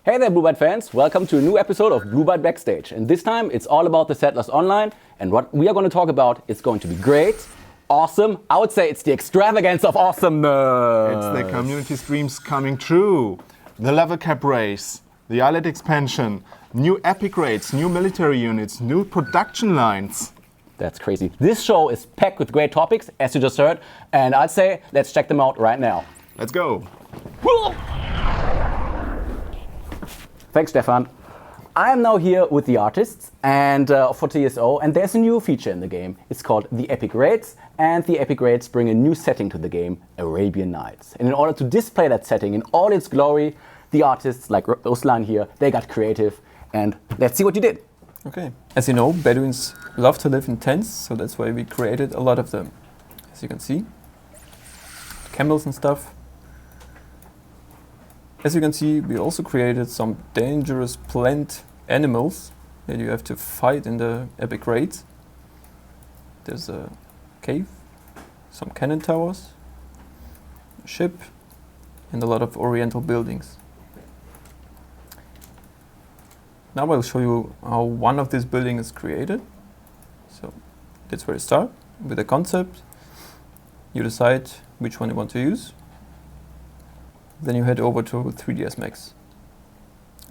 Hey there, Blue Byte fans! Welcome to a new episode of Blue Byte Backstage. And this time it's all about the Settlers Online. And what we are going to talk about is going to be great, awesome. I would say it's the extravagance of awesomeness. It's the community streams coming true. The level cap race, the island expansion, new epic raids, new military units, new production lines. That's crazy. This show is packed with great topics, as you just heard. And I'd say let's check them out right now. Let's go. Thanks, Stefan. I am now here with the artists and for TSO, and there's a new feature in the game. It's called the Epic Raids, and the Epic Raids bring a new setting to the game, Arabian Nights. And in order to display that setting in all its glory, the artists, like Ruslan here, they got creative, and let's see what you did. Okay. As you know, Bedouins love to live in tents, so that's why we created a lot of them. As you can see, camels and stuff. As you can see, we also created some dangerous plant animals that you have to fight in the epic raids. There's a cave, some cannon towers, a ship, and a lot of oriental buildings. Now I'll show you how one of these buildings is created. So that's where you start with a concept. You decide which one you want to use. Then you head over to 3ds Max.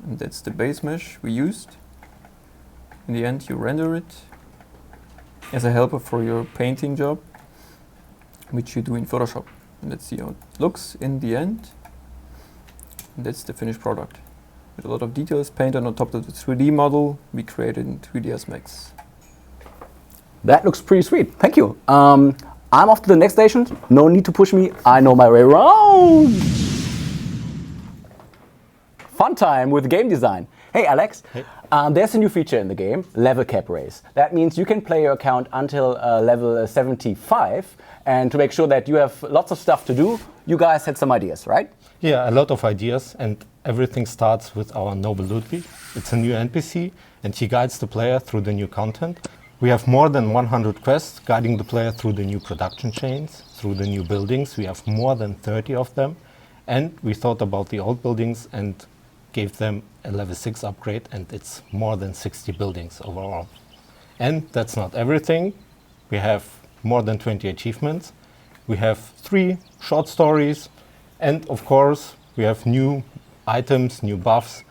And that's the base mesh we used. In the end, you render it as a helper for your painting job, which you do in Photoshop. And let's see how it looks in the end. And that's the finished product. With a lot of details painted on top of the 3D model we created in 3ds Max. That looks pretty sweet. Thank you. I'm off to the next station. No need to push me. I know my way around. Fun time with game design. Hey Alex, hey. There's a new feature in the game, level cap race. That means you can play your account until level 75, and to make sure that you have lots of stuff to do, you guys had some ideas, right? Yeah, a lot of ideas, and everything starts with our noble Ludwig. It's a new NPC, and he guides the player through the new content. We have more than 100 quests guiding the player through the new production chains, through the new buildings. We have more than 30 of them, and we thought about the old buildings and gave them a level 6 upgrade, and it's more than 60 buildings overall. And that's not everything. We have more than 20 achievements. We have 3 short stories, and of course we have new items, new buffs,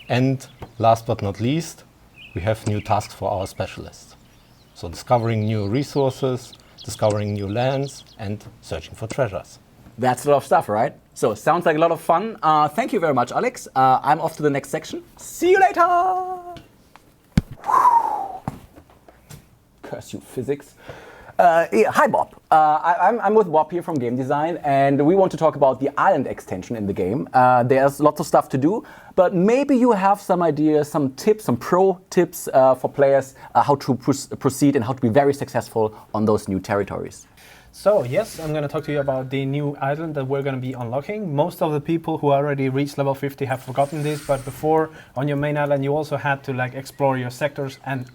and last but not least, we have new tasks for our specialists. So discovering new resources, discovering new lands, and searching for treasures. That's a lot of stuff, right? So, sounds like a lot of fun. Thank you very much, Alex. I'm off to the next section. See you later! Curse you, physics. Hi, Bob. I'm with Bob here from Game Design, and we want to talk about the island extension in the game. There's lots of stuff to do, but maybe you have some ideas, some tips, some pro tips for players, how to proceed and how to be very successful on those new territories. So yes, I'm going to talk to you about the new island that we're going to be unlocking. Most of the people who already reached level 50 have forgotten this, but before, on your main island, you also had to explore your sectors and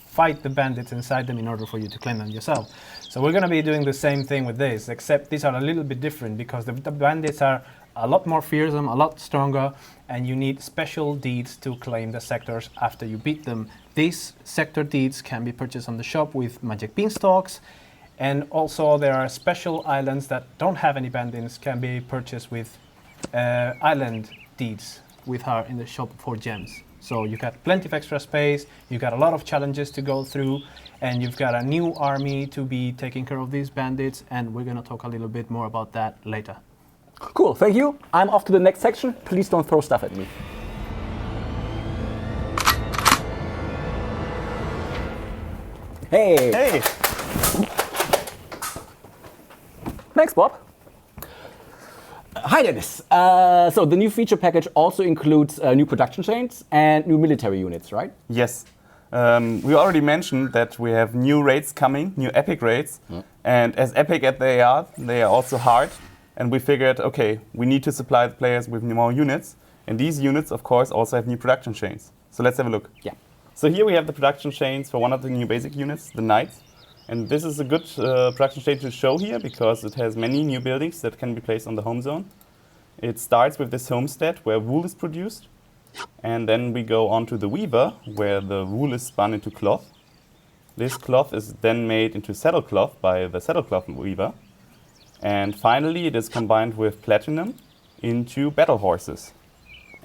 fight the bandits inside them in order for you to claim them yourself. So we're going to be doing the same thing with this, except these are a little bit different because the bandits are a lot more fearsome, a lot stronger, and you need special deeds to claim the sectors after you beat them. These sector deeds can be purchased on the shop with magic beanstalks. And also there are special islands that don't have any bandits can be purchased with island deeds with her in the shop for gems. So you got plenty of extra space, you got a lot of challenges to go through, and you've got a new army to be taking care of these bandits, and we're going to talk a little bit more about that later. Cool, thank you. I'm off to the next section. Please don't throw stuff at me. Hey! Hey! Thanks, Bob. Hi, Dennis. So the new feature package also includes new production chains and new military units, right? Yes. We already mentioned that we have new raids coming, new epic raids. And as epic as they are also hard. And we figured, okay, we need to supply the players with more units. And these units, of course, also have new production chains. So let's have a look. Yeah. So here we have the production chains for one of the new basic units, the Knights. And this is a good production stage to show here because it has many new buildings that can be placed on the home zone. It starts with this homestead where wool is produced. And then we go on to the weaver, where the wool is spun into cloth. This cloth is then made into saddlecloth by the saddlecloth weaver. And finally, it is combined with platinum into battle horses.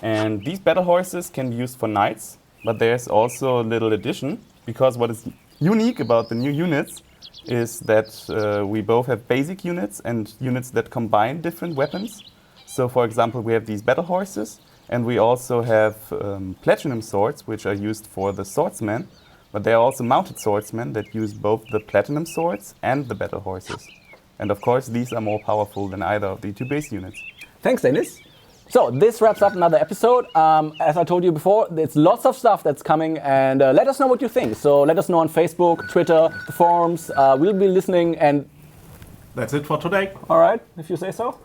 And these battle horses can be used for knights, but there's also a little addition, because what is unique about the new units is that we both have basic units and units that combine different weapons. So for example, we have these battle horses, and we also have platinum swords, which are used for the swordsmen, but there are also mounted swordsmen that use both the platinum swords and the battle horses. And of course, these are more powerful than either of the two base units. Thanks, Dennis. So this wraps up another episode. As I told you before, there's lots of stuff that's coming, and let us know what you think. So let us know on Facebook, Twitter, the forums. We'll be listening, and That's it for today. all right, if you say so.